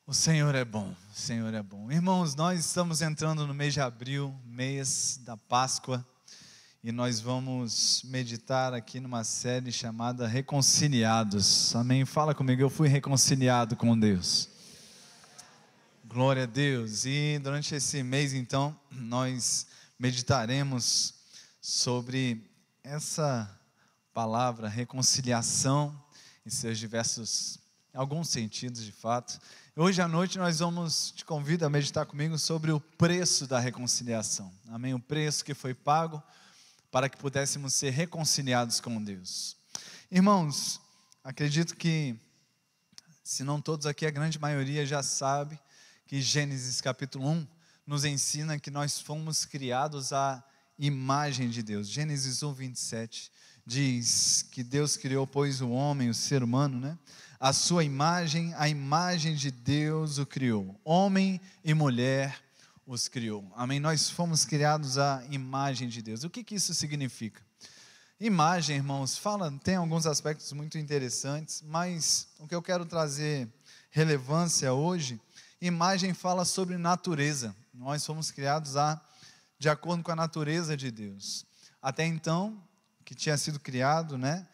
O Senhor é bom, o Senhor é bom. Irmãos, nós estamos entrando no mês de abril, mês da Páscoa, e nós vamos meditar aqui numa série chamada Reconciliados. Amém? Fala comigo, eu fui reconciliado com Deus. Glória a Deus. E durante esse mês, então, nós meditaremos sobre essa palavra reconciliação em seus diversos, em alguns sentidos de fato. Hoje à noite te convido a meditar comigo sobre o preço da reconciliação. Amém? O preço que foi pago para que pudéssemos ser reconciliados com Deus. Irmãos, acredito que, se não todos aqui, a grande maioria já sabe que Gênesis capítulo 1 nos ensina que nós fomos criados à imagem de Deus. Gênesis 1, 27 diz que Deus criou, pois, o homem, o ser humano, né? A sua imagem, a imagem de Deus o criou. Homem e mulher os criou. Amém? Nós fomos criados à imagem de Deus. O que isso significa? Imagem, irmãos, tem alguns aspectos muito interessantes, mas o que eu quero trazer relevância hoje, imagem fala sobre natureza. Nós fomos criados de acordo com a natureza de Deus. Até então, que tinha sido criado, né?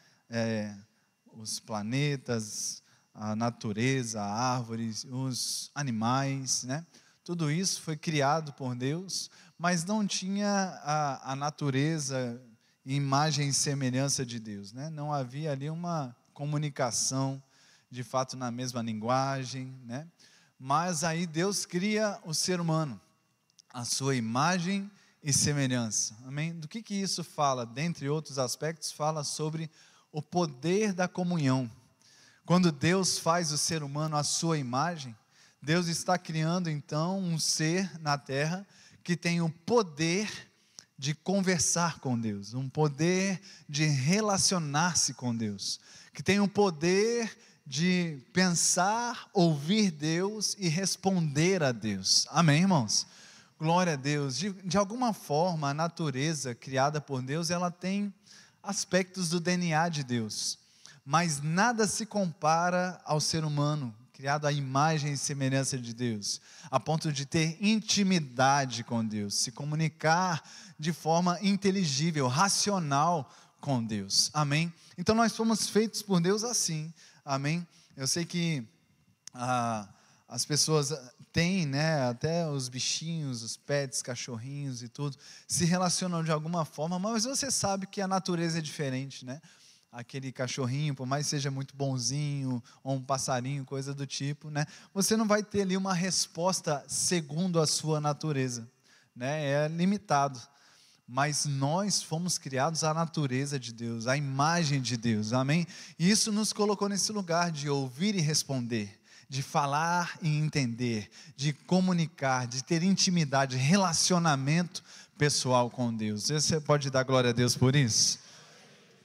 Os planetas, a natureza, a árvores, os animais, né? Tudo isso foi criado por Deus, mas não tinha a natureza, imagem e semelhança de Deus, né? Não havia ali uma comunicação, de fato, na mesma linguagem, né? Mas aí Deus cria o ser humano, a sua imagem e semelhança. Amém? Do que isso fala? Dentre outros aspectos, fala sobre o poder da comunhão. Quando Deus faz o ser humano à sua imagem, Deus está criando então um ser na terra que tem o poder de conversar com Deus, um poder de relacionar-se com Deus, que tem o poder de pensar, ouvir Deus e responder a Deus. Amém, irmãos? Glória a Deus. De alguma forma, a natureza criada por Deus, ela tem aspectos do DNA de Deus, mas nada se compara ao ser humano, criado à imagem e semelhança de Deus, a ponto de ter intimidade com Deus, se comunicar de forma inteligível, racional com Deus. Amém? Então nós fomos feitos por Deus assim. Amém? Eu sei que as pessoas têm, né, até os bichinhos, os pets, cachorrinhos e tudo, se relacionam de alguma forma, mas você sabe que a natureza é diferente, né? Aquele cachorrinho, por mais que seja muito bonzinho, ou um passarinho, coisa do tipo, né? Você não vai ter ali uma resposta segundo a sua natureza, né? É limitado. Mas nós fomos criados à natureza de Deus, à imagem de Deus, amém? E isso nos colocou nesse lugar de ouvir e responder, de falar e entender, de comunicar, de ter intimidade, relacionamento pessoal com Deus. Você pode dar glória a Deus por isso?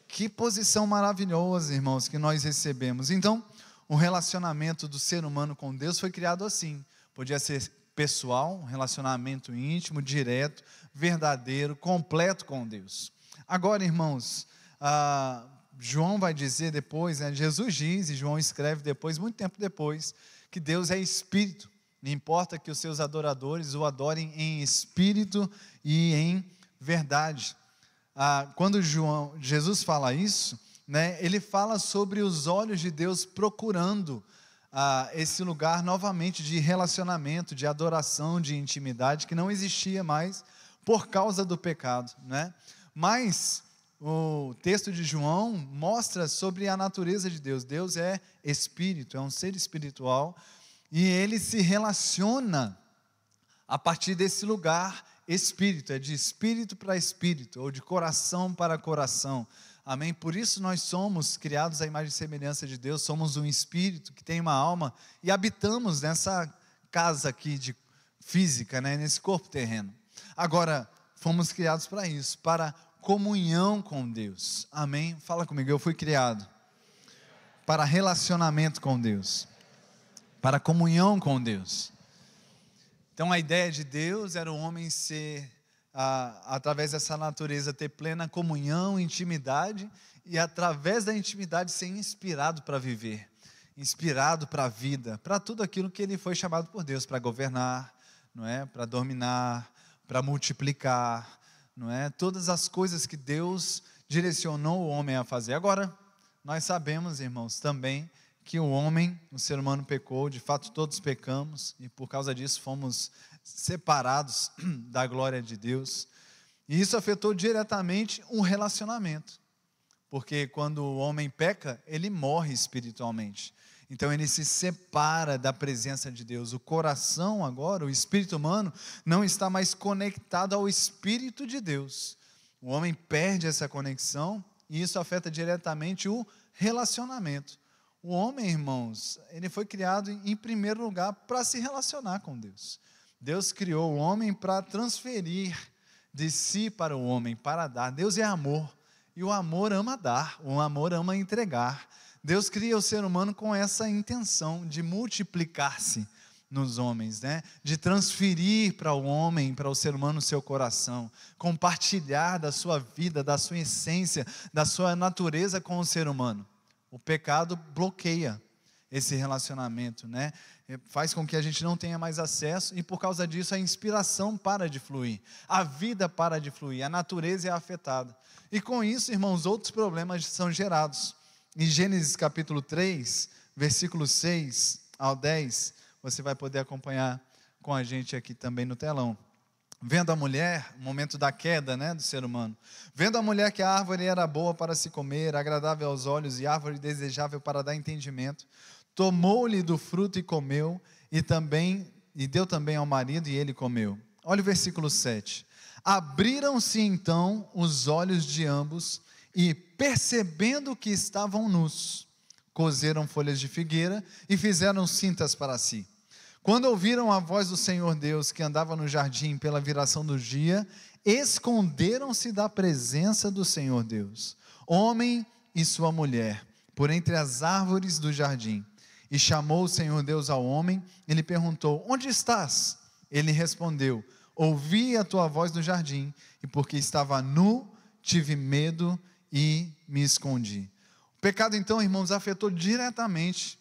Que posição maravilhosa, irmãos, que nós recebemos. Então, o relacionamento do ser humano com Deus foi criado assim. Podia ser pessoal, um relacionamento íntimo, direto, verdadeiro, completo com Deus. Agora, irmãos, João vai dizer depois, né, Jesus diz, e João escreve depois, muito tempo depois, que Deus é Espírito. Não importa que os seus adoradores o adorem em Espírito e em verdade. Quando Jesus fala isso, né, ele fala sobre os olhos de Deus procurando esse lugar novamente de relacionamento, de adoração, de intimidade, que não existia mais por causa do pecado, né? Mas o texto de João mostra sobre a natureza de Deus. Deus é Espírito, é um ser espiritual, e ele se relaciona a partir desse lugar espírito, é de espírito para espírito, ou de coração para coração. Amém? Por isso nós somos criados à imagem e semelhança de Deus, somos um espírito que tem uma alma e habitamos nessa casa aqui física, né? Nesse corpo terreno. Agora, fomos criados para isso, para comunhão com Deus. Amém? Fala comigo, eu fui criado para relacionamento com Deus, para comunhão com Deus. Então a ideia de Deus era o homem ser, através dessa natureza, ter plena comunhão, intimidade, e através da intimidade ser inspirado para viver. inspirado para a vida, para tudo aquilo que ele foi chamado por Deus, para governar, não é? Para dominar, para multiplicar, não é? Todas as coisas que Deus direcionou o homem a fazer. Agora, nós sabemos, irmãos, também que o homem, o ser humano pecou, de fato todos pecamos, e por causa disso fomos separados da glória de Deus, e isso afetou diretamente o relacionamento, porque quando o homem peca, ele morre espiritualmente, então ele se separa da presença de Deus. O coração agora, o espírito humano, não está mais conectado ao Espírito de Deus. O homem perde essa conexão e isso afeta diretamente o relacionamento. O homem, irmãos, ele foi criado em primeiro lugar para se relacionar com Deus. Deus criou o homem para transferir de si para o homem, para dar. Deus é amor e o amor ama dar, o amor ama entregar. Deus cria o ser humano com essa intenção de multiplicar-se nos homens, né? De transferir para o homem, para o ser humano o seu coração, compartilhar da sua vida, da sua essência, da sua natureza com o ser humano. O pecado bloqueia esse relacionamento, né? Faz com que a gente não tenha mais acesso e por causa disso a inspiração para de fluir, a vida para de fluir, a natureza é afetada. E com isso, irmãos, outros problemas são gerados. Em Gênesis capítulo 3, versículos 6 ao 10, você vai poder acompanhar com a gente aqui também no telão. Vendo a mulher, o momento da queda, né, do ser humano. Vendo a mulher que a árvore era boa para se comer, agradável aos olhos e árvore desejável para dar entendimento, tomou-lhe do fruto e comeu, e deu também ao marido e ele comeu. Olha o versículo 7. Abriram-se então os olhos de ambos e, percebendo que estavam nus, coseram folhas de figueira e fizeram cintas para si. Quando ouviram a voz do Senhor Deus, que andava no jardim pela viração do dia, esconderam-se da presença do Senhor Deus, homem e sua mulher, por entre as árvores do jardim. E chamou o Senhor Deus ao homem, e lhe perguntou: onde estás? Ele respondeu: ouvi a tua voz no jardim, e porque estava nu, tive medo e me escondi. O pecado, então, irmãos, afetou diretamente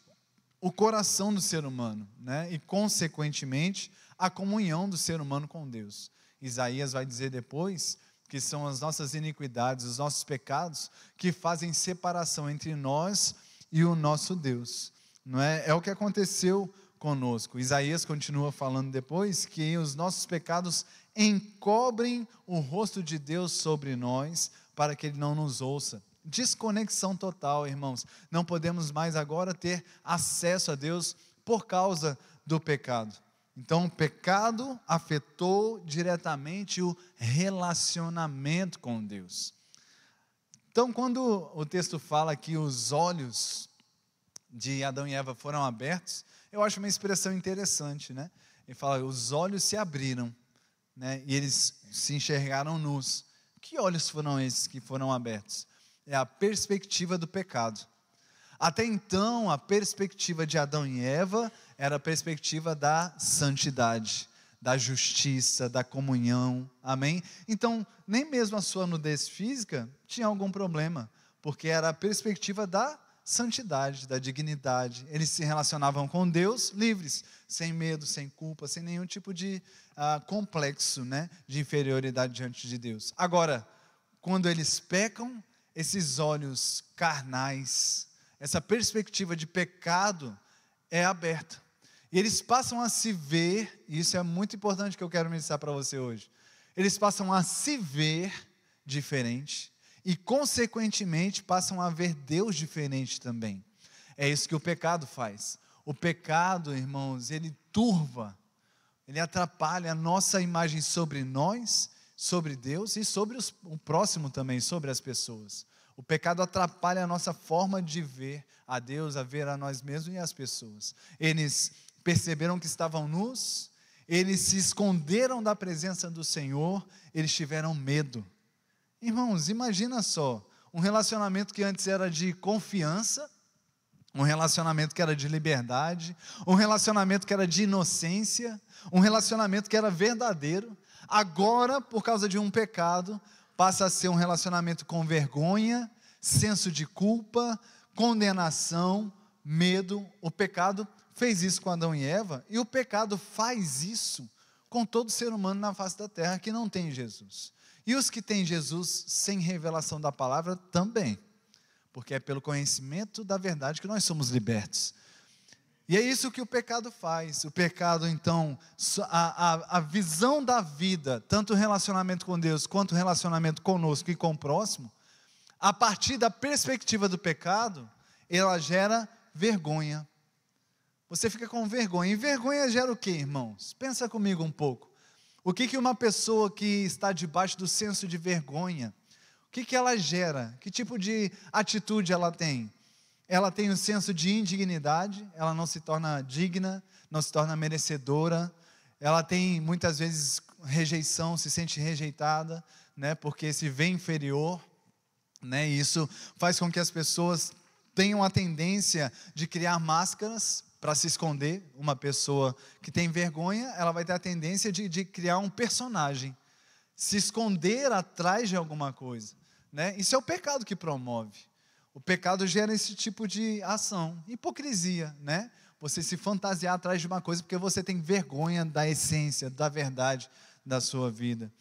o coração do ser humano, né? E consequentemente a comunhão do ser humano com Deus. Isaías vai dizer depois que são as nossas iniquidades, os nossos pecados que fazem separação entre nós e o nosso Deus, não é? É o que aconteceu conosco. Isaías continua falando depois que os nossos pecados encobrem o rosto de Deus sobre nós para que Ele não nos ouça. Desconexão total, irmãos. Não podemos mais agora ter acesso a Deus por causa do pecado. Então, o pecado afetou diretamente o relacionamento com Deus. Então, quando o texto fala que os olhos de Adão e Eva foram abertos, eu acho uma expressão interessante, né? Ele fala, os olhos se abriram, né? E eles se enxergaram nus. Que olhos foram esses que foram abertos? É a perspectiva do pecado. Até então, a perspectiva de Adão e Eva era a perspectiva da santidade, da justiça, da comunhão, amém? Então, nem mesmo a sua nudez física tinha algum problema, porque era a perspectiva da santidade, da dignidade. Eles se relacionavam com Deus livres, sem medo, sem culpa, sem nenhum tipo de complexo, né, de inferioridade diante de Deus. Agora, quando eles pecam, esses olhos carnais, essa perspectiva de pecado é aberta. E eles passam a se ver, e isso é muito importante que eu quero ministrar para você hoje. Eles passam a se ver diferente e, consequentemente, passam a ver Deus diferente também. É isso que o pecado faz. O pecado, irmãos, ele turva, ele atrapalha a nossa imagem sobre nós, sobre Deus e sobre o próximo também, sobre as pessoas. O pecado atrapalha a nossa forma de ver a Deus, a ver a nós mesmos e as pessoas. Eles perceberam que estavam nus, eles se esconderam da presença do Senhor, eles tiveram medo. Irmãos, imagina só, um relacionamento que antes era de confiança, um relacionamento que era de liberdade, um relacionamento que era de inocência, um relacionamento que era verdadeiro, agora, por causa de um pecado, passa a ser um relacionamento com vergonha, senso de culpa, condenação, medo. O pecado fez isso com Adão e Eva, e o pecado faz isso com todo ser humano na face da terra que não tem Jesus. E os que têm Jesus sem revelação da palavra também, porque é pelo conhecimento da verdade que nós somos libertos. E é isso que o pecado faz. O pecado, então, a visão da vida, tanto o relacionamento com Deus, quanto o relacionamento conosco e com o próximo, a partir da perspectiva do pecado, ela gera vergonha. Você fica com vergonha. E vergonha gera o quê, irmãos? Pensa comigo um pouco. O que uma pessoa que está debaixo do senso de vergonha, o que ela gera? Que tipo de atitude ela tem? Ela tem um senso de indignidade, ela não se torna digna, não se torna merecedora, ela tem muitas vezes rejeição, se sente rejeitada, né, porque se vê inferior, né, e isso faz com que as pessoas tenham a tendência de criar máscaras para se esconder. Uma pessoa que tem vergonha, ela vai ter a tendência de criar um personagem, se esconder atrás de alguma coisa, né? Isso é o pecado que promove. O pecado gera esse tipo de ação, hipocrisia, né? Você se fantasiar atrás de uma coisa porque você tem vergonha da essência, da verdade da sua vida.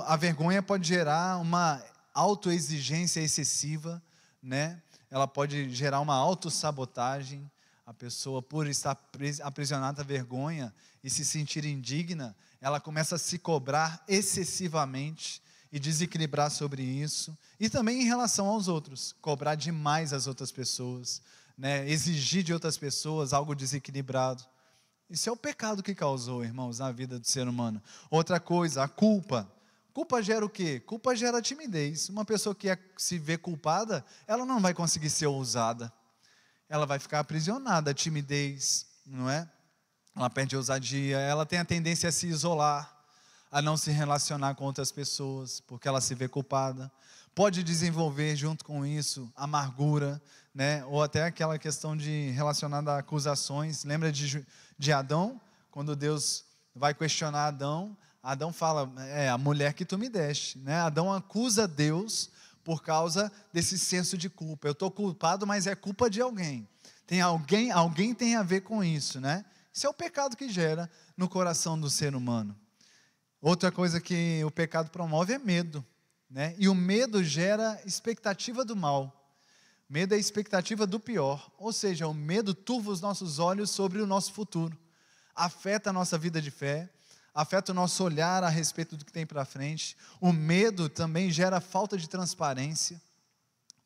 A vergonha pode gerar uma autoexigência excessiva, né? Ela pode gerar uma autossabotagem. A pessoa, por estar aprisionada à vergonha e se sentir indigna, ela começa a se cobrar excessivamente e desequilibrar sobre isso, e também em relação aos outros, cobrar demais as outras pessoas, né? Exigir de outras pessoas algo desequilibrado. Isso é o pecado que causou, irmãos, na vida do ser humano. Outra coisa, a culpa. Culpa gera o quê? Culpa gera timidez. Uma pessoa que se vê culpada, ela não vai conseguir ser ousada, ela vai ficar aprisionada à timidez, não é? Ela perde a ousadia, ela tem a tendência a se isolar, a não se relacionar com outras pessoas, porque ela se vê culpada. Pode desenvolver junto com isso amargura, né? Ou até aquela questão relacionada a acusações. Lembra de Adão? Quando Deus vai questionar Adão, Adão fala, a mulher que tu me deste, né? Adão acusa Deus por causa desse senso de culpa. Eu estou culpado, mas é culpa de alguém. Tem alguém tem a ver com isso, né? Isso é o pecado que gera no coração do ser humano. Outra coisa que o pecado promove é medo, né? E o medo gera expectativa do mal. Medo é a expectativa do pior, ou seja, o medo turva os nossos olhos sobre o nosso futuro, afeta a nossa vida de fé, afeta o nosso olhar a respeito do que tem para frente. O medo também gera falta de transparência,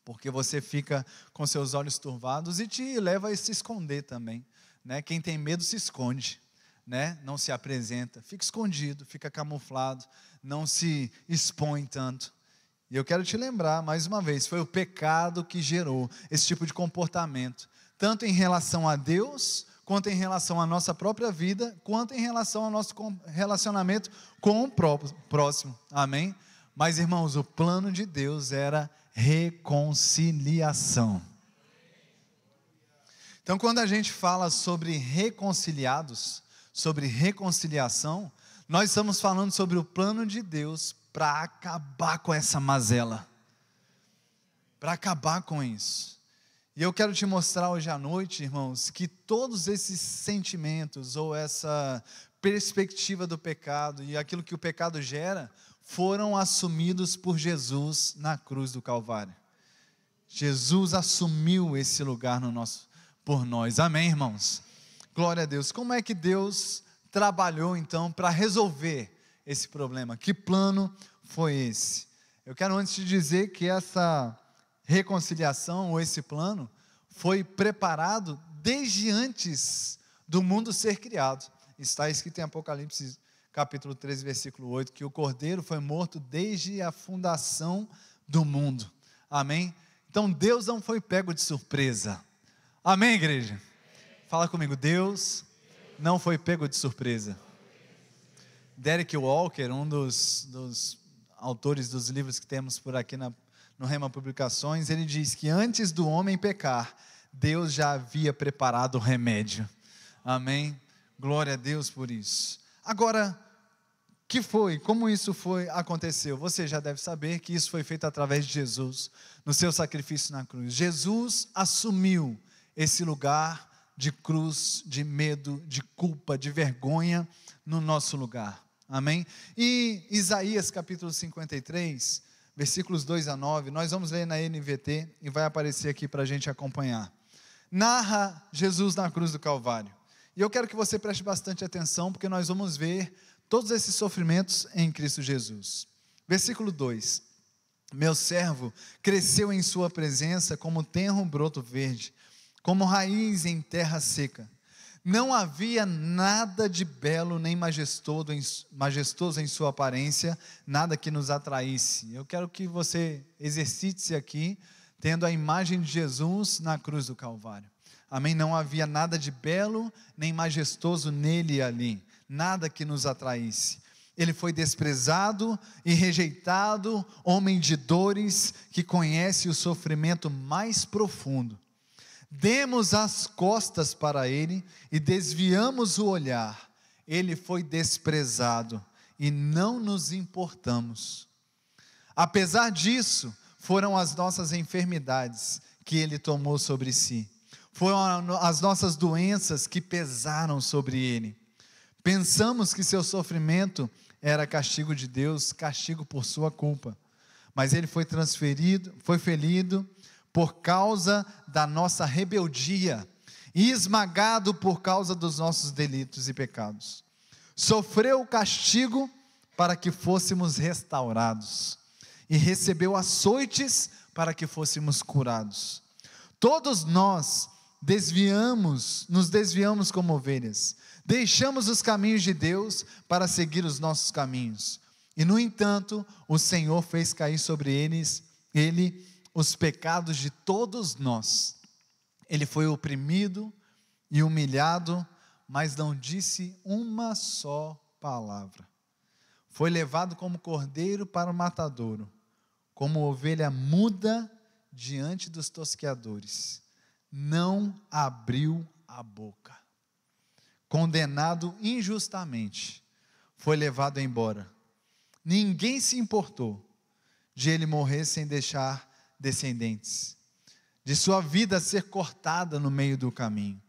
porque você fica com seus olhos turvados e te leva a se esconder também, né? Quem tem medo se esconde, né? Não se apresenta, fica escondido, fica camuflado, não se expõe tanto. E eu quero te lembrar, mais uma vez, foi o pecado que gerou esse tipo de comportamento, tanto em relação a Deus, quanto em relação à nossa própria vida, quanto em relação ao nosso relacionamento com o próximo, amém? Mas, irmãos, o plano de Deus era reconciliação. Então, quando a gente fala sobre reconciliados, sobre reconciliação, nós estamos falando sobre o plano de Deus para acabar com essa mazela, para acabar com isso. E eu quero te mostrar hoje à noite, irmãos, que todos esses sentimentos, ou essa perspectiva do pecado, e aquilo que o pecado gera, foram assumidos por Jesus na cruz do Calvário. Jesus assumiu esse lugar por nós, amém, irmãos? Glória a Deus. Como é que Deus trabalhou então para resolver esse problema? Que plano foi esse? Eu quero antes te dizer que essa reconciliação, ou esse plano, foi preparado desde antes do mundo ser criado. Está escrito em Apocalipse capítulo 13, versículo 8, que o Cordeiro foi morto desde a fundação do mundo, amém? Então Deus não foi pego de surpresa, amém, igreja? Fala comigo, Deus não foi pego de surpresa. Derek Walker, um dos autores dos livros que temos por aqui no Rema Publicações, ele diz que antes do homem pecar, Deus já havia preparado o remédio, amém? Glória a Deus por isso. Agora, como isso aconteceu? Você já deve saber que isso foi feito através de Jesus, no seu sacrifício na cruz. Jesus assumiu esse lugar de cruz, de medo, de culpa, de vergonha no nosso lugar. Amém? E Isaías capítulo 53, versículos 2 a 9, nós vamos ler na NVT e vai aparecer aqui para a gente acompanhar. Narra Jesus na cruz do Calvário. E eu quero que você preste bastante atenção, porque nós vamos ver todos esses sofrimentos em Cristo Jesus. Versículo 2: meu servo cresceu em sua presença como tenro broto verde, como raiz em terra seca. Não havia nada de belo nem majestoso em sua aparência, nada que nos atraísse. Eu quero que você exercite-se aqui, tendo a imagem de Jesus na cruz do Calvário. Amém? Não havia nada de belo nem majestoso nele e ali, nada que nos atraísse. Ele foi desprezado e rejeitado, homem de dores, que conhece o sofrimento mais profundo. Demos as costas para ele e desviamos o olhar. Ele foi desprezado e não nos importamos. Apesar disso, foram as nossas enfermidades que ele tomou sobre si. Foram as nossas doenças que pesaram sobre ele. Pensamos que seu sofrimento era castigo de Deus, castigo por sua culpa. Mas ele foi ferido por causa da nossa rebeldia e esmagado por causa dos nossos delitos e pecados. Sofreu o castigo para que fôssemos restaurados e recebeu açoites para que fôssemos curados. Todos nós nos desviamos como ovelhas, deixamos os caminhos de Deus para seguir os nossos caminhos. E no entanto, o Senhor fez cair sobre ele os pecados de todos nós. Ele foi oprimido e humilhado, mas não disse uma só palavra. Foi levado como cordeiro para o matadouro, como ovelha muda diante dos tosqueadores. Não abriu a boca. Condenado injustamente, foi levado embora. Ninguém se importou de ele morrer sem deixar descendentes, de sua vida ser cortada no meio do caminho.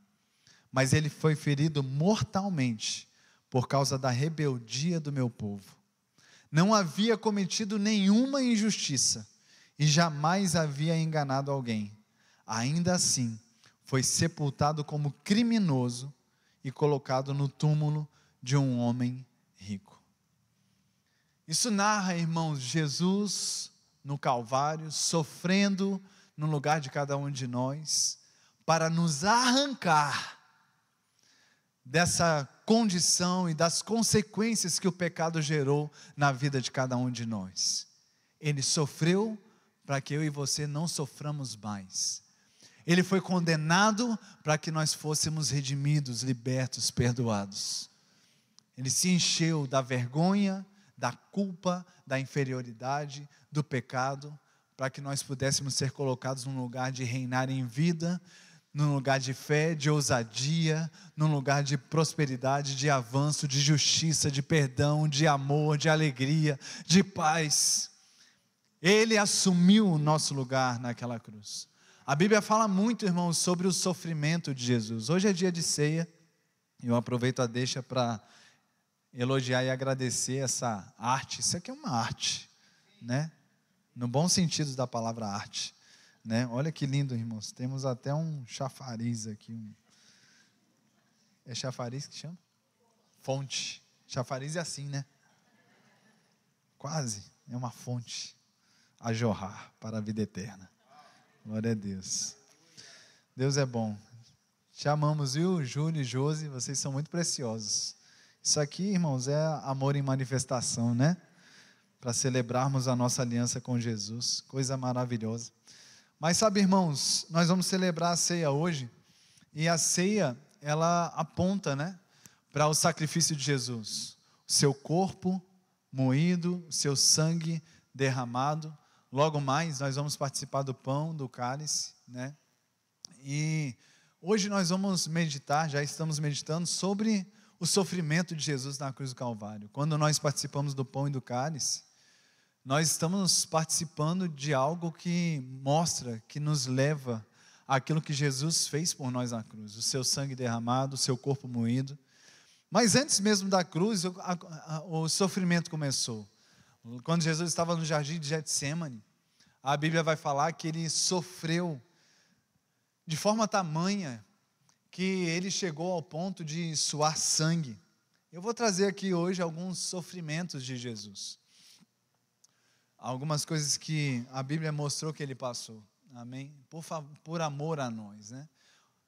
Mas ele foi ferido mortalmente por causa da rebeldia do meu povo. Não havia cometido nenhuma injustiça e jamais havia enganado alguém. Ainda assim, foi sepultado como criminoso e colocado no túmulo de um homem rico. Isso narra, irmãos, Jesus no Calvário, sofrendo no lugar de cada um de nós, para nos arrancar dessa condição e das consequências que o pecado gerou na vida de cada um de nós. Ele sofreu para que eu e você não soframos mais. Ele foi condenado para que nós fôssemos redimidos, libertos, perdoados. Ele se encheu da vergonha, da culpa, da inferioridade, do pecado, para que nós pudéssemos ser colocados num lugar de reinar em vida, num lugar de fé, de ousadia, num lugar de prosperidade, de avanço, de justiça, de perdão, de amor, de alegria, de paz. Ele assumiu o nosso lugar naquela cruz. A Bíblia fala muito, irmãos, sobre o sofrimento de Jesus. Hoje é dia de ceia, e eu aproveito a deixa para elogiar e agradecer essa arte. Isso aqui é uma arte, né? No bom sentido da palavra arte, né? Olha que lindo, irmãos. Temos até um chafariz aqui. É chafariz que chama? Fonte. Chafariz é assim, né? Quase. É uma fonte a jorrar para a vida eterna. Glória a Deus. Deus é bom. Te amamos, viu, Júlio e Josi? Vocês são muito preciosos. Isso aqui, irmãos, é amor em manifestação, né? Para celebrarmos a nossa aliança com Jesus, coisa maravilhosa. Mas sabe, irmãos, nós vamos celebrar a ceia hoje, e a ceia, ela aponta, né, para o sacrifício de Jesus, o seu corpo moído, o seu sangue derramado. Logo mais nós vamos participar do pão, do cálice, né? E hoje nós vamos meditar, já estamos meditando sobre o sofrimento de Jesus na cruz do Calvário. Quando nós participamos do pão e do cálice, nós estamos participando de algo que mostra, que nos leva aquilo que Jesus fez por nós na cruz, o seu sangue derramado, o seu corpo moído. Mas antes mesmo da cruz, o sofrimento começou. Quando Jesus estava no jardim de Getsêmani, a Bíblia vai falar que ele sofreu de forma tamanha que ele chegou ao ponto de suar sangue. Eu vou trazer aqui hoje alguns sofrimentos de Jesus. Algumas coisas que a Bíblia mostrou que ele passou. Amém? Por amor a nós, né?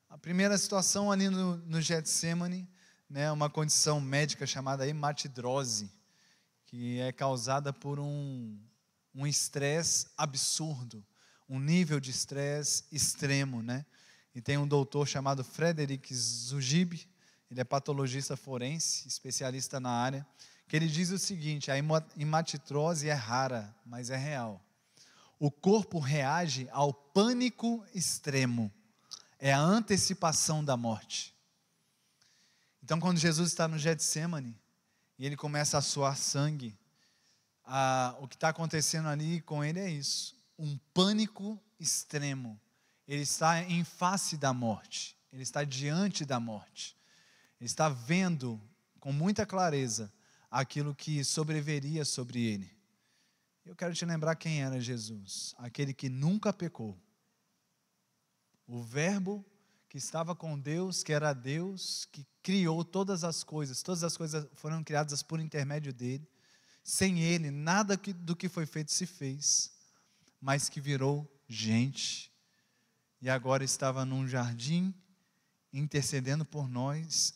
A primeira situação ali no Getsêmani, né, uma condição médica chamada hematidrose, que é causada por um estresse absurdo, um nível de estresse extremo, né? E tem um doutor chamado Frederick Zugib, ele é patologista forense, especialista na área, que ele diz o seguinte: a hematidrose é rara, mas é real. O corpo reage ao pânico extremo, é a antecipação da morte. Então, quando Jesus está no Getsêmani, e ele começa a suar sangue, o que está acontecendo ali com ele é isso, um pânico extremo. Ele está em face da morte, ele está diante da morte, ele está vendo com muita clareza aquilo que sobreviria sobre ele. Eu quero te lembrar quem era Jesus, aquele que nunca pecou, o verbo que estava com Deus, que era Deus, que criou todas as coisas foram criadas por intermédio dele. Sem ele, nada do que foi feito se fez, mas que virou gente, e agora estava num jardim, intercedendo por nós,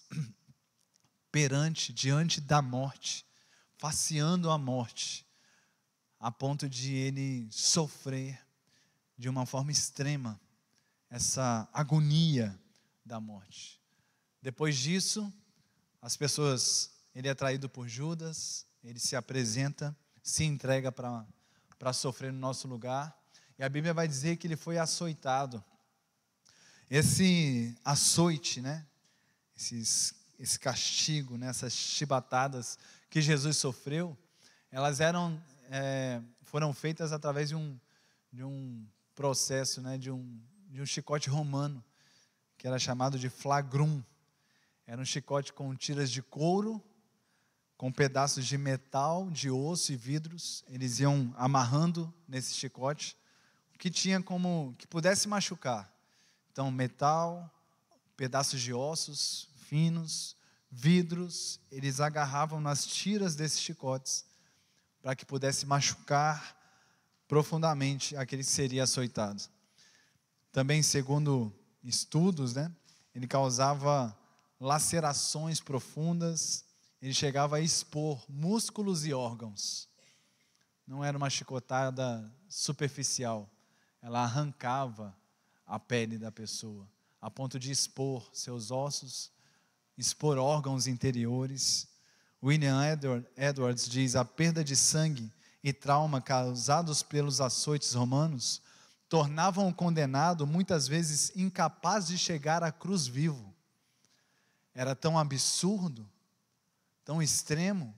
diante da morte, faceando a morte, a ponto de ele sofrer de uma forma extrema, essa agonia da morte. Depois disso, ele é traído por Judas, ele se apresenta, se entrega para sofrer no nosso lugar, e a Bíblia vai dizer que ele foi açoitado. Esse açoite, né? Esse castigo, né? Essas chibatadas que Jesus sofreu, elas foram feitas através de um processo, né? de um chicote romano, que era chamado de flagrum. Era um chicote com tiras de couro, com pedaços de metal, de osso e vidros. Eles iam amarrando nesse chicote, que pudesse machucar. Então, metal, pedaços de ossos finos, vidros, eles agarravam nas tiras desses chicotes, para que pudesse machucar profundamente aquele que seria açoitado. Também, segundo estudos, né, ele causava lacerações profundas, ele chegava a expor músculos e órgãos. Não era uma chicotada superficial, ela arrancava a pele da pessoa, a ponto de expor seus ossos, expor órgãos interiores. William Edwards diz: a perda de sangue e trauma causados pelos açoites romanos tornavam o condenado muitas vezes incapaz de chegar à cruz vivo. Era tão absurdo, tão extremo,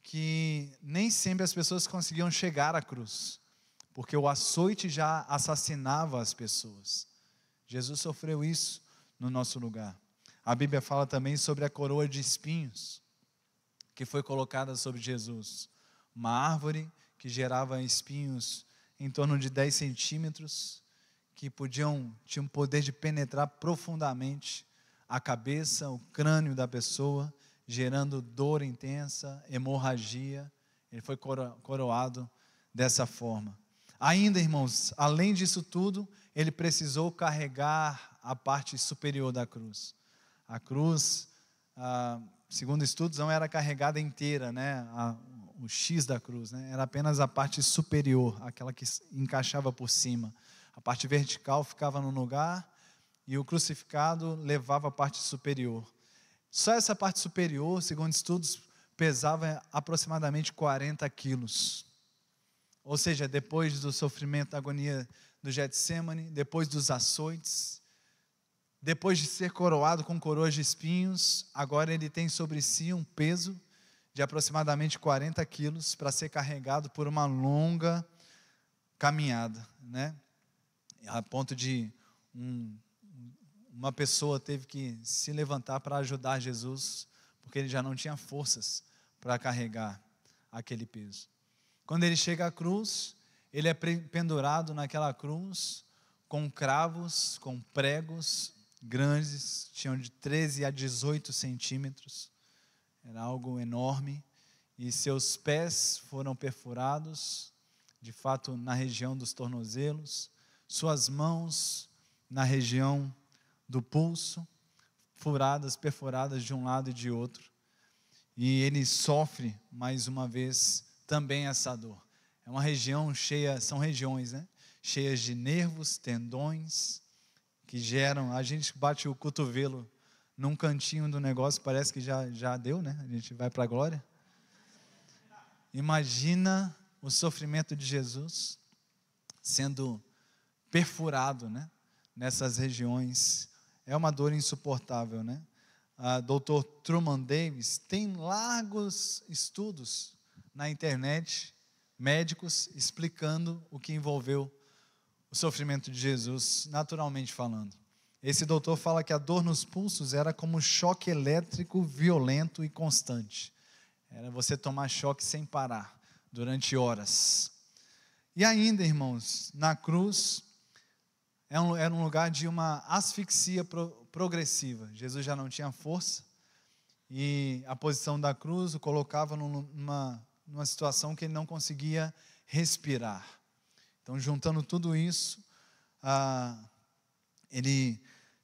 que nem sempre as pessoas conseguiam chegar à cruz, porque o açoite já assassinava as pessoas. Jesus sofreu isso no nosso lugar. A Bíblia fala também sobre a coroa de espinhos, que foi colocada sobre Jesus. Uma árvore que gerava espinhos em torno de 10 centímetros, que tinham poder de penetrar profundamente a cabeça, o crânio da pessoa, gerando dor intensa, hemorragia. Ele foi coroado dessa forma. Ainda, irmãos, além disso tudo, ele precisou carregar a parte superior da cruz. A cruz, segundo estudos, não era carregada inteira, né? O X da cruz, né? Era apenas a parte superior, aquela que encaixava por cima. A parte vertical ficava no lugar e o crucificado levava a parte superior. Só essa parte superior, segundo estudos, pesava aproximadamente 40 quilos. Ou seja, depois do sofrimento, da agonia do Getsêmani, depois dos açoites, depois de ser coroado com coroas de espinhos, agora ele tem sobre si um peso de aproximadamente 40 quilos para ser carregado por uma longa caminhada, né? A ponto de uma pessoa teve que se levantar para ajudar Jesus, porque ele já não tinha forças para carregar aquele peso. Quando ele chega à cruz, ele é pendurado naquela cruz, com cravos, com pregos grandes, tinham de 13 a 18 centímetros, era algo enorme, e seus pés foram perfurados, de fato na região dos tornozelos, suas mãos na região do pulso, perfuradas de um lado e de outro, e ele sofre mais uma vez também essa dor. É uma região cheia, são regiões, né? Cheias de nervos, tendões, que geram, a gente bate o cotovelo num cantinho do negócio, parece que já deu, né? A gente vai para a glória. Imagina o sofrimento de Jesus sendo perfurado, né? Nessas regiões. É uma dor insuportável, né? A Dr. Truman Davis tem largos estudos na internet, médicos explicando o que envolveu o sofrimento de Jesus, naturalmente falando. Esse doutor fala que a dor nos pulsos era como um choque elétrico violento e constante. Era você tomar choque sem parar, durante horas. E ainda, irmãos, na cruz, era um lugar de uma asfixia progressiva. Jesus já não tinha força, e a posição da cruz o colocava numa situação que ele não conseguia respirar. Então, juntando tudo isso, ele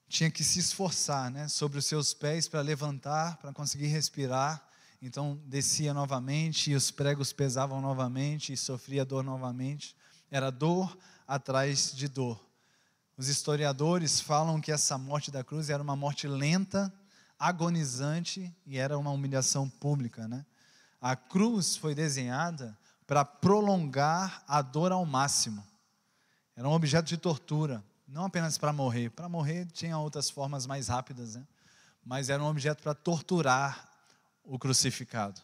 tinha que se esforçar, né, sobre os seus pés para levantar, para conseguir respirar. Então descia novamente, e os pregos pesavam novamente, e sofria dor novamente. Era dor atrás de dor. Os historiadores falam que essa morte da cruz era uma morte lenta, agonizante, e era uma humilhação pública, né? A cruz foi desenhada para prolongar a dor ao máximo. Era um objeto de tortura, não apenas para morrer. Para morrer tinha outras formas mais rápidas, né? Mas era um objeto para torturar o crucificado.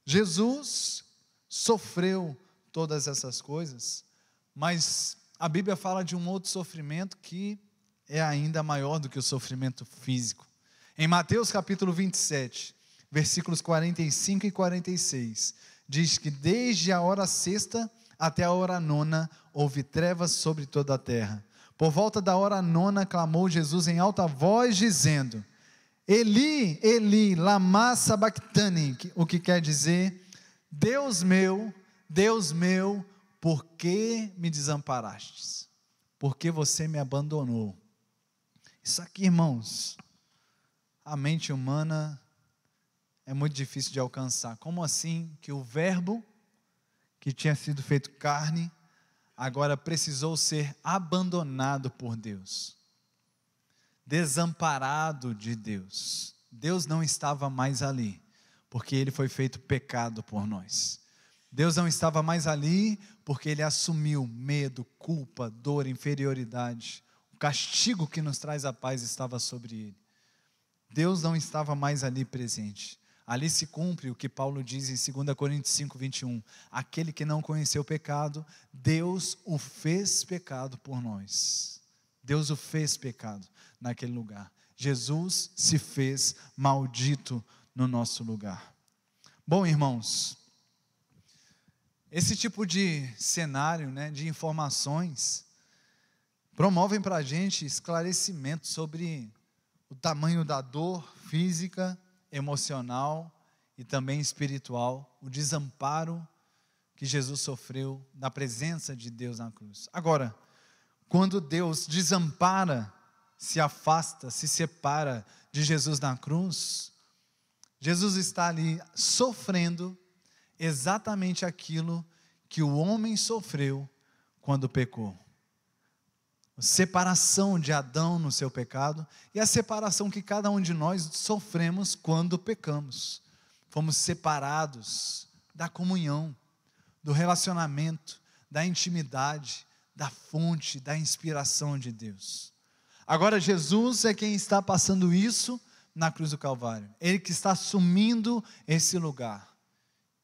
Jesus sofreu todas essas coisas, mas a Bíblia fala de um outro sofrimento que é ainda maior do que o sofrimento físico. Em Mateus capítulo 27, versículos 45 e 46, diz que desde a hora sexta até a hora nona houve trevas sobre toda a terra. Por volta da hora nona clamou Jesus em alta voz dizendo: Eli, Eli, lama sabachthani, o que quer dizer: Deus meu, por que me desamparastes? Por que você me abandonou? Isso aqui, irmãos, a mente humana é muito difícil de alcançar. Como assim que o verbo que tinha sido feito carne agora precisou ser abandonado por Deus, desamparado de Deus? Deus não estava mais ali, porque Ele foi feito pecado por nós. Deus não estava mais ali, porque Ele assumiu medo, culpa, dor, inferioridade. O castigo que nos traz a paz estava sobre Ele. Deus não estava mais ali presente. Ali se cumpre o que Paulo diz em 2 Coríntios 5, 21. Aquele que não conheceu o pecado, Deus o fez pecado por nós. Deus o fez pecado naquele lugar. Jesus se fez maldito no nosso lugar. Bom, irmãos, esse tipo de cenário, né, de informações, promovem para a gente esclarecimento sobre o tamanho da dor física, emocional e também espiritual, o desamparo que Jesus sofreu na presença de Deus na cruz. Agora, quando Deus desampara, se afasta, se separa de Jesus na cruz, Jesus está ali sofrendo exatamente aquilo que o homem sofreu quando pecou. Separação de Adão no seu pecado, e a separação que cada um de nós sofremos quando pecamos. Fomos separados da comunhão, do relacionamento, da intimidade, da fonte, da inspiração de Deus. Agora Jesus é quem está passando isso na cruz do Calvário. Ele que está assumindo esse lugar.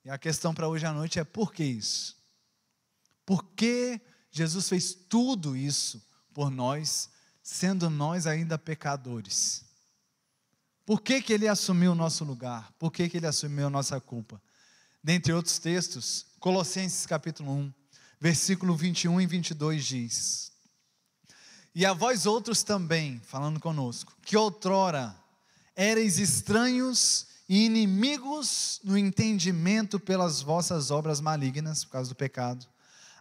E a questão para hoje à noite é: por que isso? Por que Jesus fez tudo isso por nós sendo nós ainda pecadores. Por que que ele assumiu o nosso lugar? Por que que ele assumiu a nossa culpa? Dentre outros textos, Colossenses capítulo 1, versículo 21 e 22 diz: E a vós outros também, falando conosco, que outrora éreis estranhos e inimigos no entendimento pelas vossas obras malignas, por causa do pecado,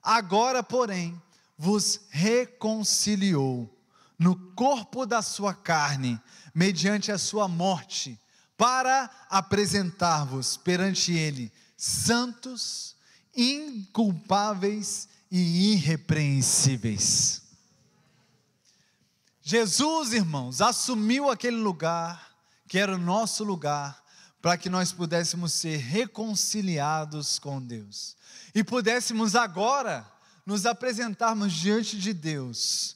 agora, porém, vos reconciliou no corpo da sua carne, mediante a sua morte, para apresentar-vos perante ele santos, inculpáveis e irrepreensíveis. Jesus, irmãos, assumiu aquele lugar, que era o nosso lugar, para que nós pudéssemos ser reconciliados com Deus, e pudéssemos agora nos apresentarmos diante de Deus,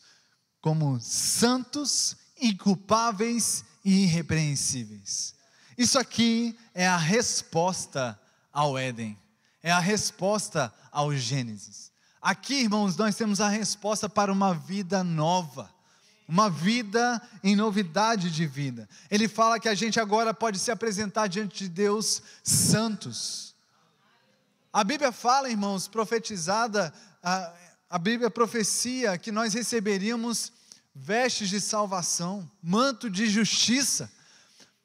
como santos, inculpáveis e irrepreensíveis. Isso aqui é a resposta ao Éden, é a resposta ao Gênesis. Aqui, irmãos, nós temos a resposta para uma vida nova, uma vida em novidade de vida. Ele fala que a gente agora pode se apresentar diante de Deus santos. A Bíblia fala, irmãos, profetizada, a Bíblia profecia que nós receberíamos vestes de salvação, manto de justiça.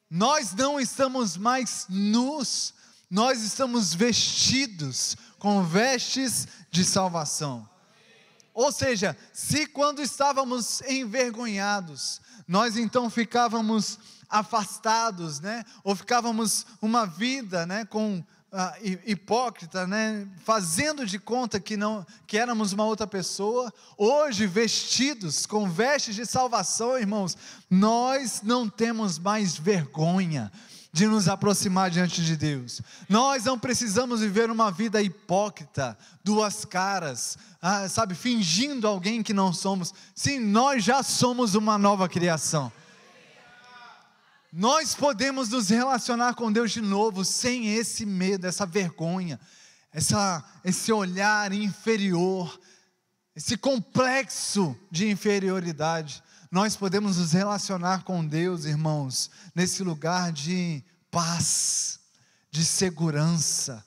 Nós não estamos mais nus, nós estamos vestidos com vestes de salvação. Ou seja, se quando estávamos envergonhados, nós então ficávamos afastados, né? Ou ficávamos uma vida, né, hipócrita, né, fazendo de conta que éramos uma outra pessoa. Hoje, vestidos com vestes de salvação, irmãos, nós não temos mais vergonha de nos aproximar diante de Deus. Nós não precisamos viver uma vida hipócrita, duas caras, fingindo alguém que não somos. Sim, nós já somos uma nova criação. Nós podemos nos relacionar com Deus de novo, sem esse medo, essa vergonha, esse olhar inferior, esse complexo de inferioridade. Nós podemos nos relacionar com Deus, irmãos, nesse lugar de paz, de segurança.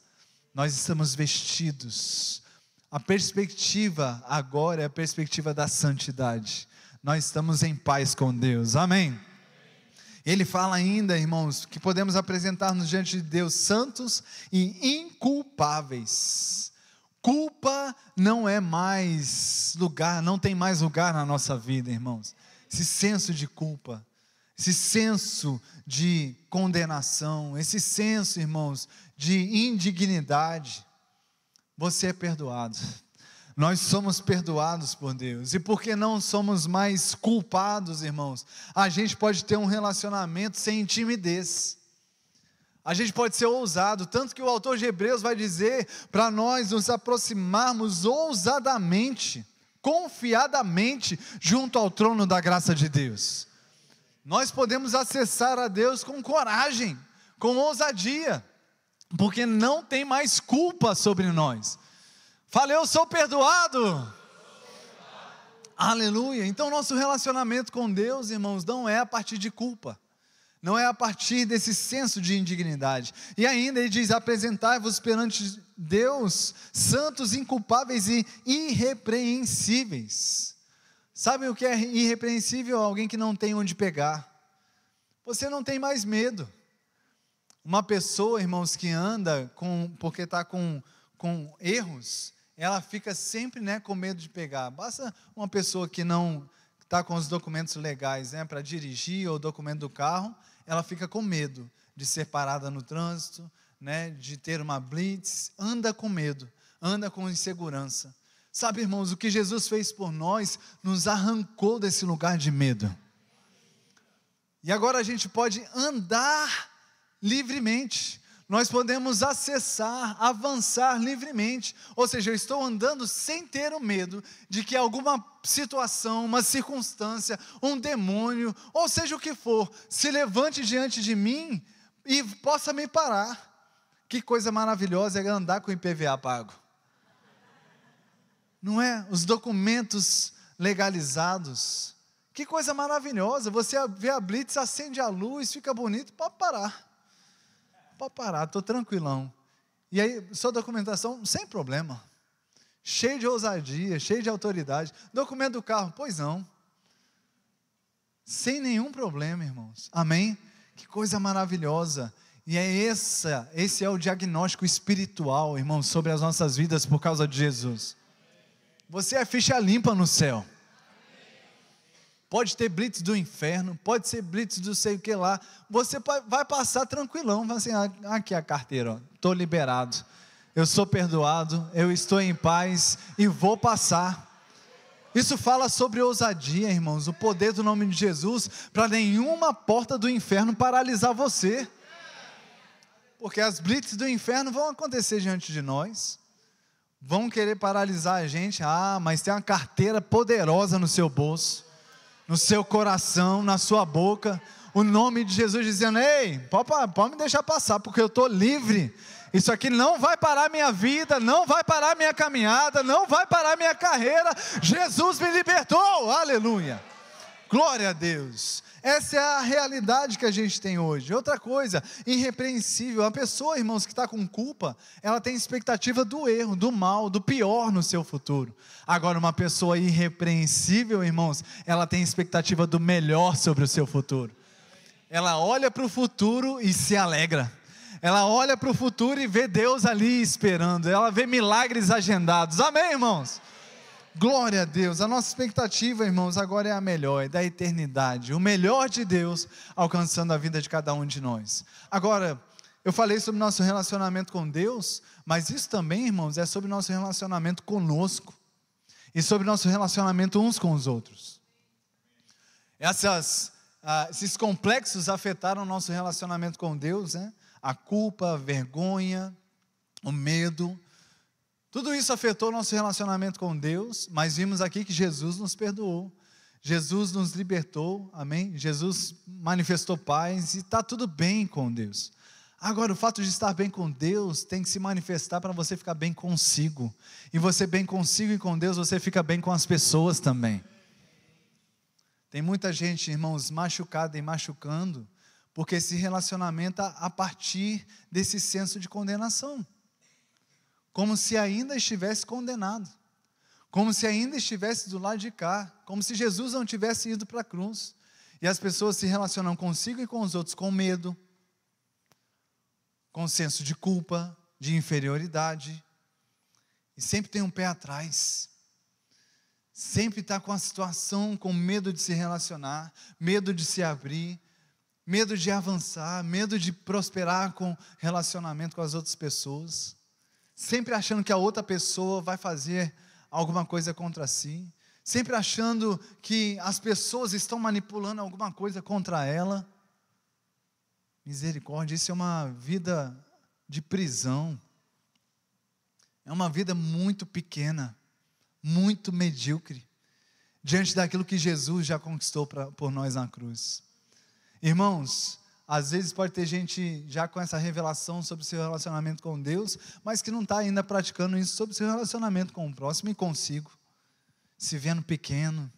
Nós estamos vestidos. A perspectiva agora é a perspectiva da santidade. Nós estamos em paz com Deus, amém? Ele fala ainda, irmãos, que podemos apresentar-nos diante de Deus santos e inculpáveis. Culpa não é mais lugar, não tem mais lugar na nossa vida, irmãos. Esse senso de culpa, esse senso de condenação, esse senso, irmãos, de indignidade. Você é perdoado. Nós somos perdoados por Deus, e porque não somos mais culpados, irmãos, a gente pode ter um relacionamento sem timidez, a gente pode ser ousado, tanto que o autor de Hebreus vai dizer para nós nos aproximarmos ousadamente, confiadamente, junto ao trono da graça de Deus. Nós podemos acessar a Deus com coragem, com ousadia, porque não tem mais culpa sobre nós. Fala, eu sou perdoado. Aleluia. Então nosso relacionamento com Deus, irmãos, não é a partir de culpa, não é a partir desse senso de indignidade. E ainda ele diz: apresentai-vos perante Deus santos, inculpáveis e irrepreensíveis. Sabe o que é irrepreensível? Alguém que não tem onde pegar. Você não tem mais medo. Uma pessoa, irmãos, que anda porque está com erros, ela fica sempre, né, com medo de pegar. Basta uma pessoa que não está com os documentos legais, né, para dirigir, ou o documento do carro, ela fica com medo de ser parada no trânsito, né, de ter uma blitz, anda com medo, anda com insegurança. Sabe, irmãos, o que Jesus fez por nós, nos arrancou desse lugar de medo. E agora a gente pode andar livremente. Nós podemos acessar, avançar livremente. Ou seja, eu estou andando sem ter o medo de que alguma situação, uma circunstância, um demônio, ou seja o que for, se levante diante de mim e possa me parar. Que coisa maravilhosa é andar com o IPVA pago. Não é? Os documentos legalizados, Que coisa maravilhosa, você vê a blitz, acende a luz, fica bonito, pode parar, estou tranquilão. E aí, sua documentação, sem problema, cheio de ousadia, cheio de autoridade. Documento do carro, pois não, sem nenhum problema, irmãos, amém? Que coisa maravilhosa. E esse é o diagnóstico espiritual, irmãos, sobre as nossas vidas por causa de Jesus. Você é ficha limpa no céu. Pode ter blitz do inferno, pode ser blitz do sei o que lá, você vai passar tranquilão, vai assim, aqui a carteira, estou liberado, eu sou perdoado, eu estou em paz e vou passar. Isso fala sobre ousadia, irmãos, o poder do nome de Jesus, para nenhuma porta do inferno paralisar você, porque as blitz do inferno vão acontecer diante de nós, vão querer paralisar a gente, mas tem uma carteira poderosa no seu bolso, no seu coração, na sua boca, o nome de Jesus dizendo, ei, pode me deixar passar, porque eu estou livre, isso aqui não vai parar minha vida, não vai parar minha caminhada, não vai parar minha carreira, Jesus me libertou, aleluia, glória a Deus. Essa é a realidade que a gente tem hoje. Outra coisa, irrepreensível, a pessoa, irmãos, que está com culpa, ela tem expectativa do erro, do mal, do pior no seu futuro. Agora, uma pessoa irrepreensível, irmãos, ela tem expectativa do melhor sobre o seu futuro. Ela olha para o futuro e se alegra. Ela olha para o futuro e vê Deus ali esperando. Ela vê milagres agendados. Amém, irmãos? Glória a Deus, a nossa expectativa, irmãos, agora é a melhor, é da eternidade, o melhor de Deus alcançando a vida de cada um de nós. Agora, eu falei sobre nosso relacionamento com Deus, mas isso também, irmãos, é sobre nosso relacionamento conosco, e sobre nosso relacionamento uns com os outros. Esses complexos afetaram o nosso relacionamento com Deus, né? A culpa, a vergonha, o medo, tudo isso afetou o nosso relacionamento com Deus, mas vimos aqui que Jesus nos perdoou, Jesus nos libertou, amém? Jesus manifestou paz e está tudo bem com Deus. Agora, o fato de estar bem com Deus tem que se manifestar para você ficar bem consigo, e você bem consigo e com Deus, você fica bem com as pessoas também. Tem muita gente, irmãos, machucada e machucando, porque se relacionamenta a partir desse senso de condenação. Como se ainda estivesse condenado, como se ainda estivesse do lado de cá, como se Jesus não tivesse ido para a cruz, e as pessoas se relacionam consigo e com os outros com medo, com senso de culpa, de inferioridade, e sempre tem um pé atrás, sempre está com a situação, com medo de se relacionar, medo de se abrir, medo de avançar, medo de prosperar com relacionamento com as outras pessoas, sempre achando que a outra pessoa vai fazer alguma coisa contra si, sempre achando que as pessoas estão manipulando alguma coisa contra ela. Misericórdia, isso é uma vida de prisão, é uma vida muito pequena, muito medíocre, diante daquilo que Jesus já conquistou por nós na cruz. Irmãos, às vezes pode ter gente já com essa revelação sobre o seu relacionamento com Deus, mas que não está ainda praticando isso sobre o seu relacionamento com o próximo e consigo, se vendo pequeno,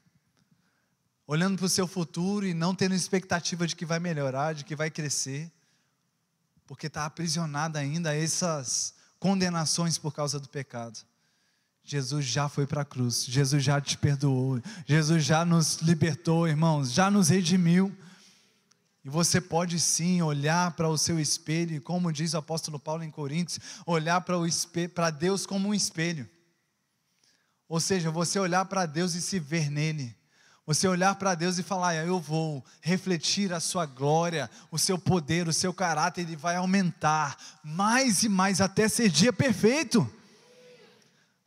olhando para o seu futuro e não tendo expectativa de que vai melhorar, de que vai crescer, porque está aprisionado ainda a essas condenações por causa do pecado. Jesus já foi para a cruz, Jesus já te perdoou, Jesus já nos libertou, irmãos, já nos redimiu. E você pode sim olhar para o seu espelho, e como diz o apóstolo Paulo em Coríntios, olhar para Deus como um espelho. Ou seja, você olhar para Deus e se ver nele. Você olhar para Deus e falar, eu vou refletir a sua glória, o seu poder, o seu caráter, ele vai aumentar mais e mais até ser dia perfeito.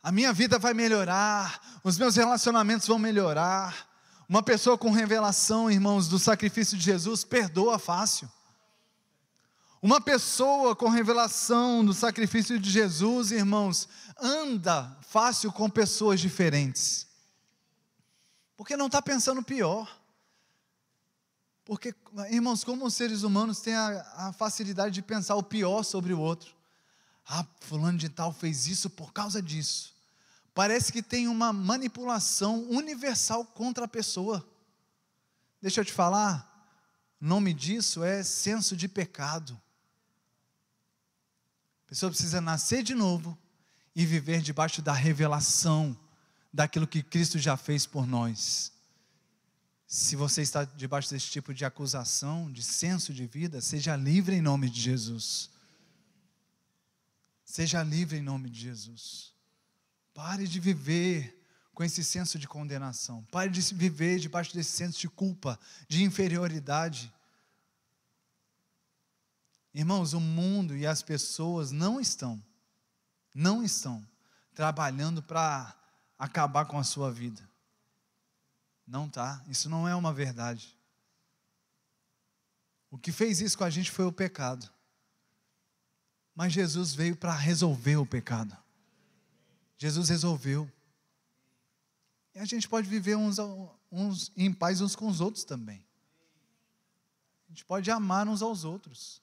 A minha vida vai melhorar, os meus relacionamentos vão melhorar. Uma pessoa com revelação, irmãos, do sacrifício de Jesus, perdoa fácil. Uma pessoa com revelação do sacrifício de Jesus, irmãos, anda fácil com pessoas diferentes. Porque não está pensando pior. Porque, irmãos, como os seres humanos têm a facilidade de pensar o pior sobre o outro. Fulano de tal fez isso por causa disso. Parece que tem uma manipulação universal contra a pessoa. Deixa eu te falar, o nome disso é senso de pecado. A pessoa precisa nascer de novo e viver debaixo da revelação daquilo que Cristo já fez por nós. Se você está debaixo desse tipo de acusação, de senso de vida, seja livre em nome de Jesus. Seja livre em nome de Jesus. Pare de viver com esse senso de condenação. Pare de viver debaixo desse senso de culpa, de inferioridade. Irmãos, o mundo e as pessoas não estão trabalhando para acabar com a sua vida. Não está, isso não é uma verdade. O que fez isso com a gente foi o pecado. Mas Jesus veio para resolver o pecado. Jesus resolveu. E a gente pode viver uns em paz uns com os outros também. A gente pode amar uns aos outros.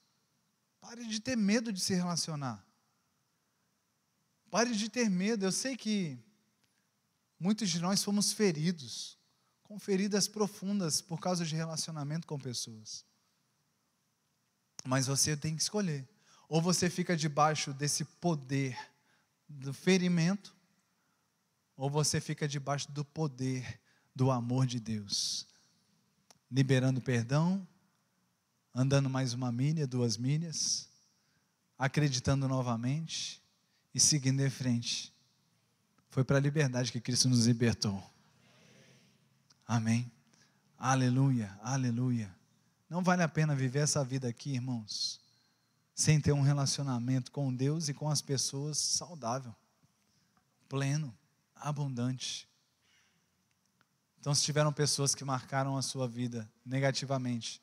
Pare de ter medo de se relacionar. Pare de ter medo. Eu sei que muitos de nós fomos feridos, com feridas profundas por causa de relacionamento com pessoas. Mas você tem que escolher. Ou você fica debaixo desse poder do ferimento, ou você fica debaixo do poder do amor de Deus. Liberando perdão, andando mais 1 milha, 2 milhas, acreditando novamente e seguindo em frente. Foi para a liberdade que Cristo nos libertou. Amém. Aleluia, aleluia. Não vale a pena viver essa vida aqui, irmãos, sem ter um relacionamento com Deus e com as pessoas saudável, pleno, abundante. Então, se tiveram pessoas que marcaram a sua vida negativamente,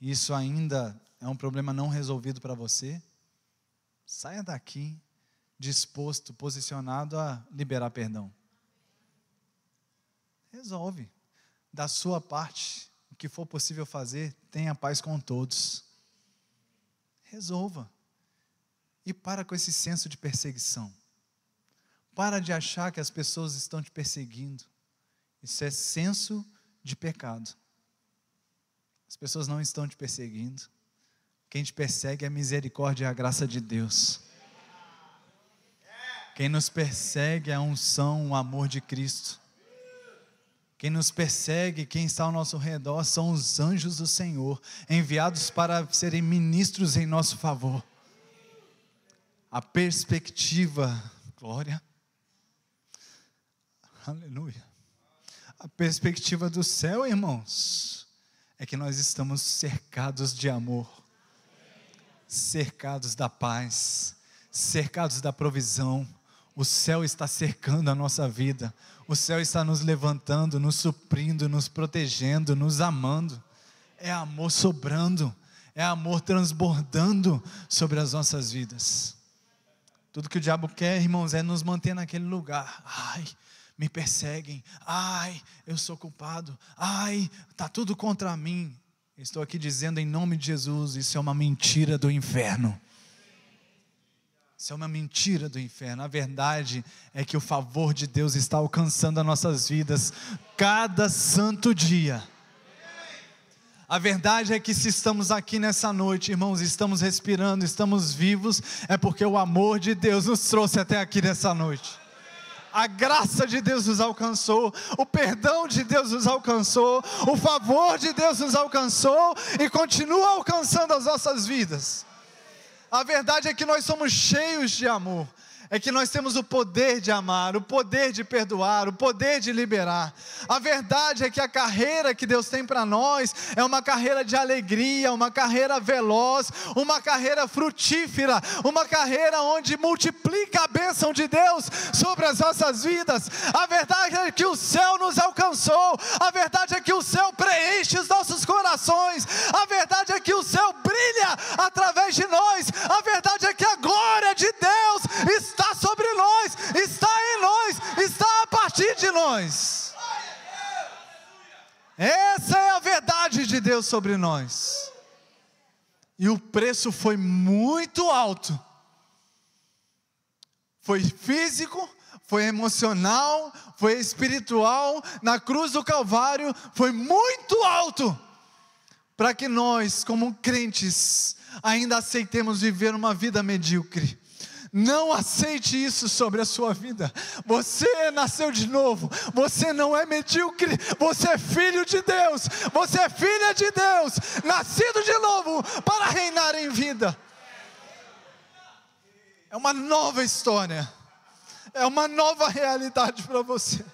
e isso ainda é um problema não resolvido para você, saia daqui disposto, posicionado a liberar perdão. Resolve. Da sua parte, o que for possível fazer, tenha paz com todos. Resolva. E para com esse senso de perseguição. Para de achar que as pessoas estão te perseguindo. Isso é senso de pecado. As pessoas não estão te perseguindo. Quem te persegue é a misericórdia e a graça de Deus. Quem nos persegue é a unção, o amor de Cristo. Quem nos persegue, quem está ao nosso redor, são os anjos do Senhor, enviados para serem ministros em nosso favor. A perspectiva, glória, aleluia. A perspectiva do céu, irmãos, é que nós estamos cercados de amor, cercados da paz, cercados da provisão. O céu está cercando a nossa vida. O céu está nos levantando, nos suprindo, nos protegendo, nos amando. É amor sobrando, é amor transbordando sobre as nossas vidas. Tudo que o diabo quer, irmãos, é nos manter naquele lugar. Ai, me perseguem. Ai, eu sou culpado. Ai, está tudo contra mim. Estou aqui dizendo em nome de Jesus, isso é uma mentira do inferno. Isso é uma mentira do inferno. A verdade é que o favor de Deus está alcançando as nossas vidas cada santo dia. A verdade é que se estamos aqui nessa noite, irmãos, estamos respirando, estamos vivos, é porque o amor de Deus nos trouxe até aqui nessa noite. A graça de Deus nos alcançou, o perdão de Deus nos alcançou, o favor de Deus nos alcançou e continua alcançando as nossas vidas. A verdade é que nós somos cheios de amor, é que nós temos o poder de amar, o poder de perdoar, o poder de liberar. A verdade é que a carreira que Deus tem para nós é uma carreira de alegria, uma carreira veloz, uma carreira frutífera, uma carreira onde multiplica a bênção de Deus sobre as nossas vidas. A verdade é que o céu nos alcançou, a verdade é que o céu preenche os nossos corações, a verdade é que o céu brilha através de nós, a verdade é que a glória de Deus está sobre nós, está em nós, está a partir de nós. Essa é a verdade de Deus sobre nós. E o preço foi muito alto. Foi físico, foi emocional, foi espiritual, na cruz do Calvário foi muito alto, para que nós, como crentes, ainda aceitemos viver uma vida medíocre. Não aceite isso sobre a sua vida. Você nasceu de novo, você não é medíocre, você é filho de Deus, você é filha de Deus, nascido de novo para reinar em vida. É uma nova história, é uma nova realidade para você.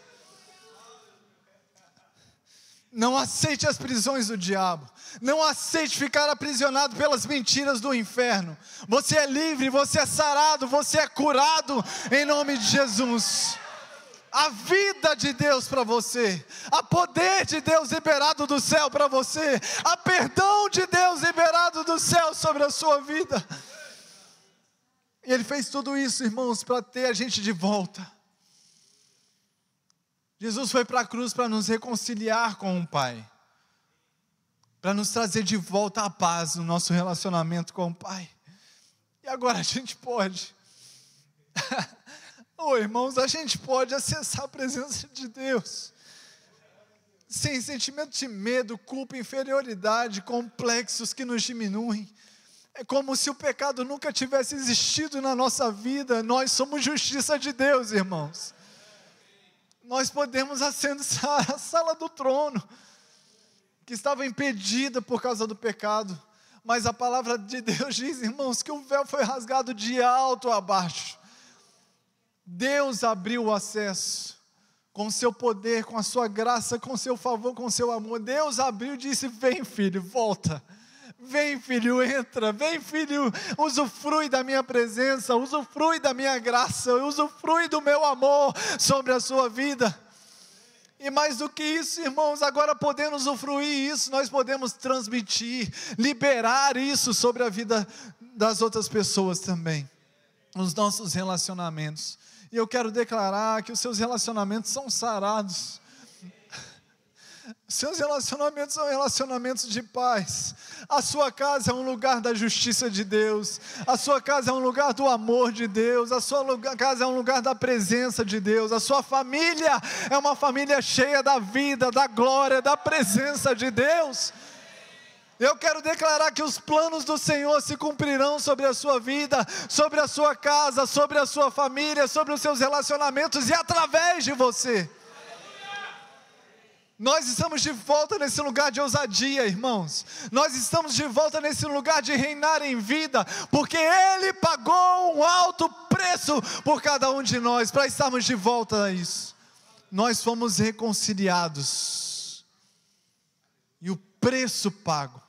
Não aceite as prisões do diabo. Não aceite ficar aprisionado pelas mentiras do inferno. Você é livre, você é sarado, você é curado em nome de Jesus. A vida de Deus para você, a poder de Deus liberado do céu para você, a perdão de Deus liberado do céu sobre a sua vida. E Ele fez tudo isso, irmãos, para ter a gente de volta. Jesus foi para a cruz para nos reconciliar com o Pai, para nos trazer de volta a paz no nosso relacionamento com o Pai. E agora a gente pode, irmãos, a gente pode acessar a presença de Deus, sem sentimento de medo, culpa, inferioridade, complexos que nos diminuem. É como se o pecado nunca tivesse existido na nossa vida. Nós somos justiça de Deus, irmãos. Nós podemos acessar a sala do trono, que estava impedida por causa do pecado, mas a palavra de Deus diz, irmãos, que o véu foi rasgado de alto a baixo. Deus abriu o acesso, com o seu poder, com a sua graça, com o seu favor, com o seu amor. Deus abriu e disse, vem filho, volta. Vem filho, entra, vem filho, usufrui da minha presença, usufrui da minha graça, usufrui do meu amor sobre a sua vida. E mais do que isso, irmãos, agora podendo usufruir isso, nós podemos transmitir, liberar isso sobre a vida das outras pessoas também, os nossos relacionamentos. E eu quero declarar que os seus relacionamentos são sarados. Seus relacionamentos são relacionamentos de paz. A sua casa é um lugar da justiça de Deus. A sua casa é um lugar do amor de Deus. A sua casa é um lugar da presença de Deus. A sua família é uma família cheia da vida, da glória, da presença de Deus. Eu quero declarar que os planos do Senhor se cumprirão sobre a sua vida, sobre a sua casa, sobre a sua família, sobre os seus relacionamentos e através de você. Nós estamos de volta nesse lugar de ousadia, irmãos. Nós estamos de volta nesse lugar de reinar em vida, porque Ele pagou um alto preço por cada um de nós, para estarmos de volta a isso. Nós fomos reconciliados, e o preço pago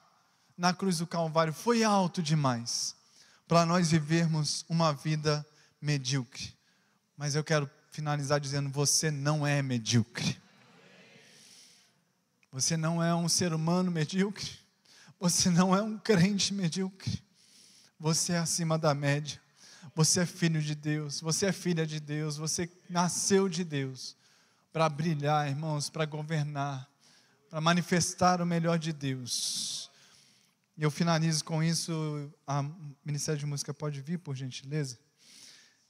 na cruz do Calvário foi alto demais, para nós vivermos uma vida medíocre. Mas eu quero finalizar dizendo, você não é medíocre. Você não é um ser humano medíocre, você não é um crente medíocre, você é acima da média, você é filho de Deus, você é filha de Deus, você nasceu de Deus, para brilhar, irmãos, para governar, para manifestar o melhor de Deus. E eu finalizo com isso, a Ministério de Música pode vir, por gentileza?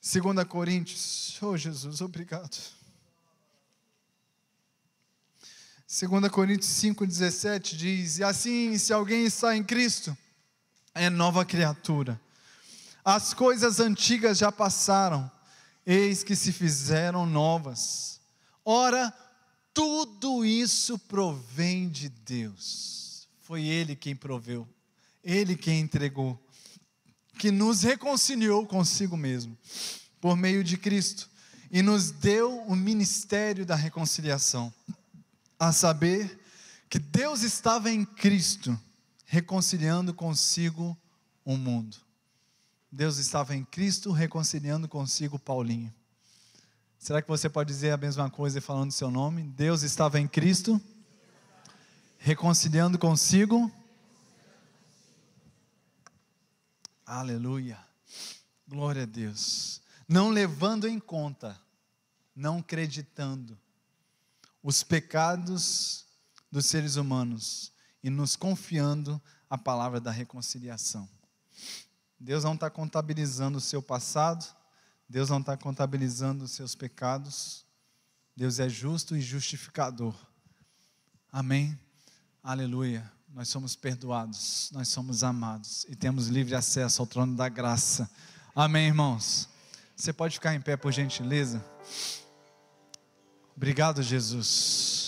2 Coríntios, oh Jesus, obrigado. 2 Coríntios 5,17 diz, e assim, se alguém está em Cristo, é nova criatura. As coisas antigas já passaram, eis que se fizeram novas. Ora, tudo isso provém de Deus. Foi Ele quem proveu, Ele quem entregou, que nos reconciliou consigo mesmo, por meio de Cristo, e nos deu o ministério da reconciliação. A saber, que Deus estava em Cristo, reconciliando consigo o mundo. Deus estava em Cristo, reconciliando consigo Paulinho. Será que você pode dizer a mesma coisa falando seu nome? Deus estava em Cristo, reconciliando consigo. Aleluia, glória a Deus. Não levando em conta, não acreditando os pecados dos seres humanos e nos confiando a palavra da reconciliação. Deus não está contabilizando o seu passado, Deus não está contabilizando os seus pecados. Deus é justo e justificador. Amém? Aleluia. Nós somos perdoados, nós somos amados e temos livre acesso ao trono da graça. Amém, irmãos? Você pode ficar em pé, por gentileza? Obrigado, Jesus.